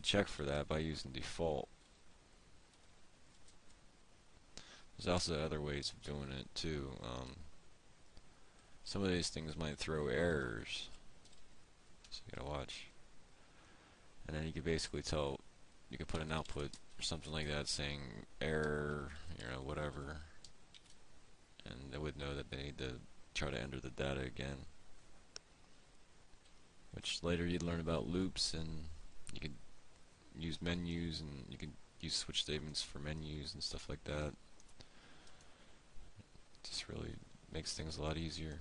check for that by using default. There's also other ways of doing it too. Some of these things might throw errors, so you gotta watch. And then you could basically tell, you could put an output or something like that saying error, whatever, and they would know that they need to try to enter the data again. Which later you'd learn about loops, and you could use menus, and you could use switch statements for menus and stuff like that. Just really makes things a lot easier.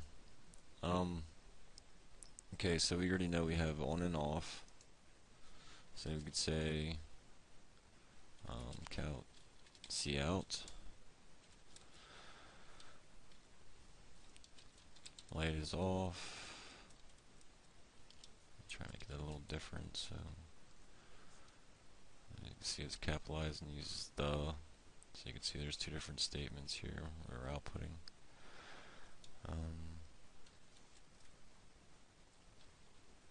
Okay, so we already know we have on and off. So we could say count cout light is off. Try to make it a little different, so you can see it's capitalized and uses the. So you can see there's two different statements here we're outputting.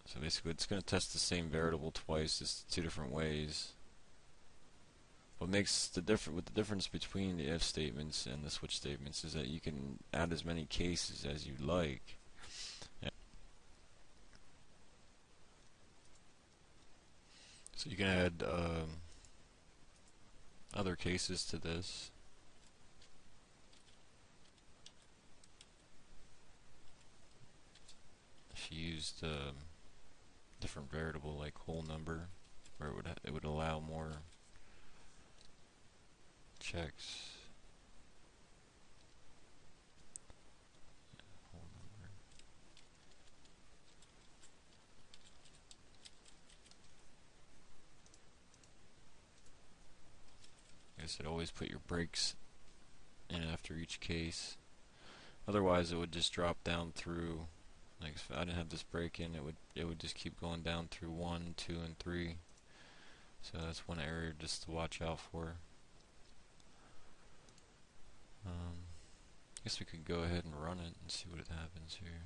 So basically it's going to test the same variable twice, just two different ways. What makes the difference between the if statements and the switch statements is that you can add as many cases as you like. So you can add other cases to this. If you used different variable like whole number, where it would allow more checks. Whole number. I guess I'd always put your breaks in after each case. Otherwise, it would just drop down through. Like if I didn't have this break in, it would just keep going down through 1, 2, and 3. So that's one area just to watch out for. I guess we could go ahead and run it and see what it happens here.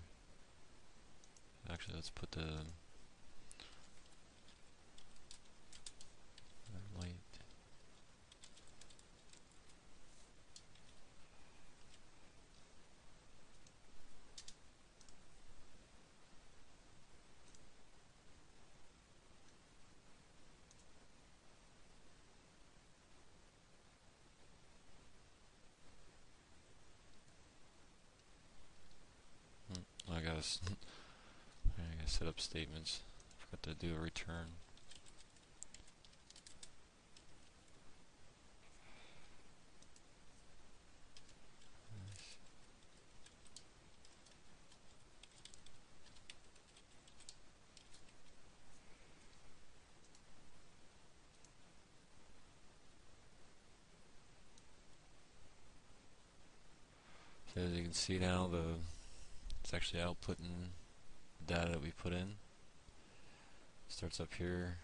Actually, let's put the light. I gotta set up statements. Forgot to do a return. So as you can see now, it's actually outputting the data that we put in. Starts up here.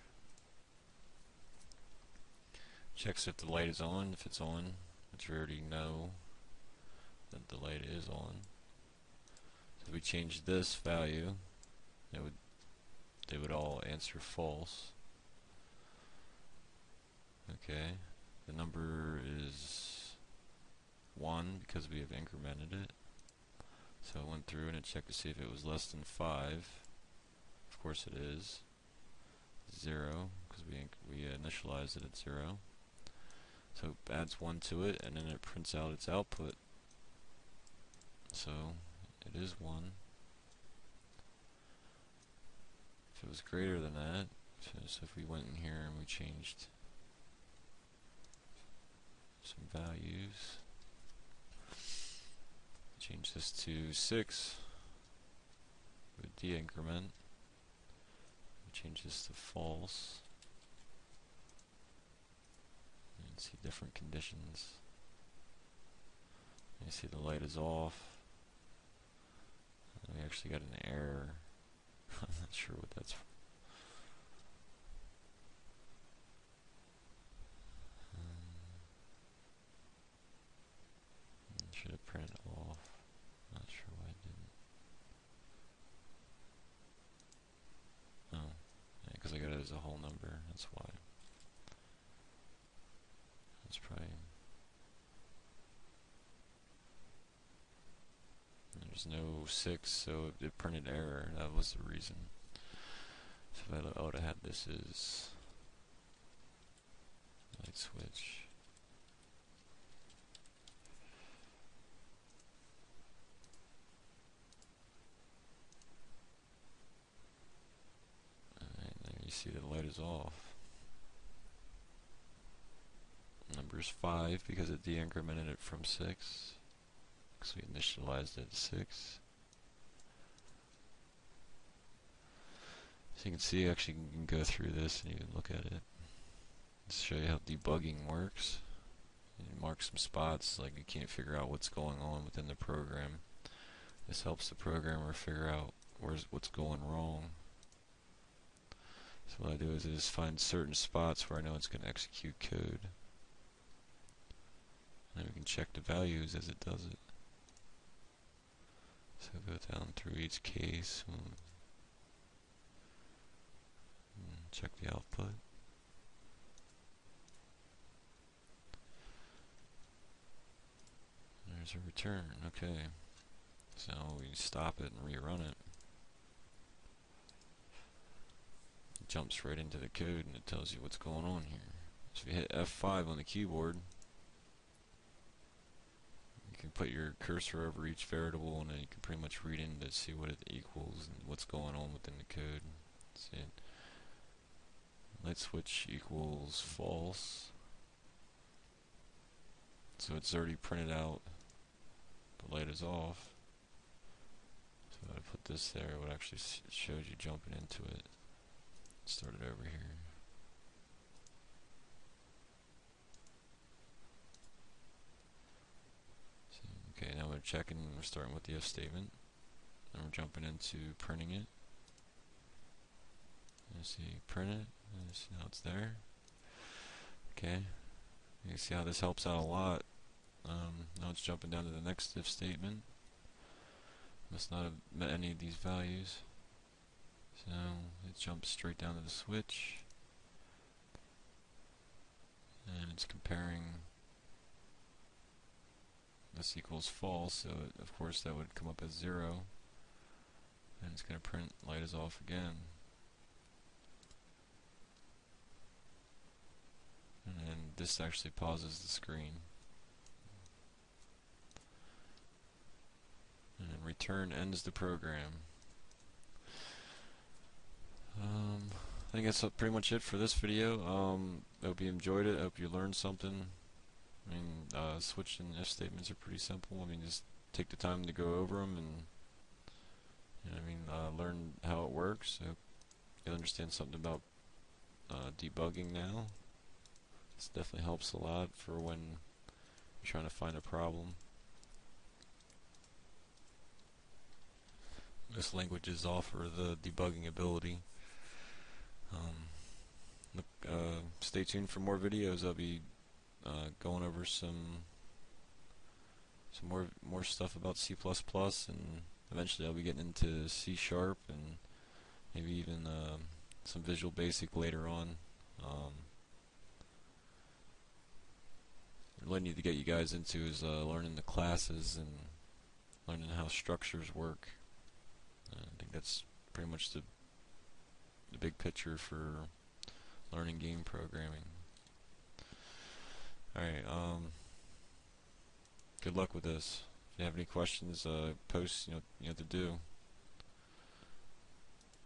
Checks if the light is on. If it's on, which we already know that the light is on. So if we change this value, they would all answer false. Okay, the number is 1 because we have incremented it. So it went through and it checked to see if it was less than 5. Of course it is. 0 because we initialized it at 0. So it adds 1 to it, and then it prints out its output. So it is 1. If it was greater than that, so if we went in here and we changed some values, change this to 6 with de-increment, change this to false, and see different conditions. You see the light is off, and we actually got an error. I'm not sure what that's from. Should have printed off. Not sure why it didn't. Oh, yeah, because I got it as a whole number. That's why. There's no 6, so it printed error. That was the reason. So if I would have had this as light switch. Alright, there you see the light is off. Number is 5 because it de-incremented it from 6. Because we initialized it at 6. So you can see, actually, you can go through this and even look at it. Let's show you how debugging works. You mark some spots like you can't figure out what's going on within the program. This helps the programmer figure out what's going wrong. So what I do is I just find certain spots where I know it's going to execute code. And then we can check the values as it does it. So go down through each case and check the output. There's a return. Okay. So we stop it and rerun it. It jumps right into the code and it tells you what's going on here. So if you hit F5 on the keyboard, you can put your cursor over each variable and then you can pretty much read in to see what it equals and what's going on within the code. See it. Light switch equals false. So it's already printed out. The light is off. So if I put this there, it would actually shows you jumping into it. Start it over here. So, okay, now we're checking. We're starting with the if statement, and we're jumping into printing it. You see, print it. See now it's there. Okay, you can see how this helps out a lot. Now it's jumping down to the next if statement. Must not have met any of these values. So it jumps straight down to the switch. And it's comparing this equals false, so of course that would come up as 0. And it's going to print light is off again. And then this actually pauses the screen. And then return ends the program. I think that's pretty much it for this video. I hope you enjoyed it. I hope you learned something. I mean, switch and if statements are pretty simple. I mean, just take the time to go over them and, you know, learn how it works. I hope you'll understand something about debugging now. This definitely helps a lot for when you're trying to find a problem. Most languages offer the debugging ability. Stay tuned for more videos. I'll be going over some more stuff about C++, and eventually I'll be getting into C# and maybe even some Visual Basic later on. What I need to get you guys into is learning the classes and learning how structures work. I think that's pretty much the big picture for learning game programming. Alright, good luck with this. If you have any questions, post, you know what to do.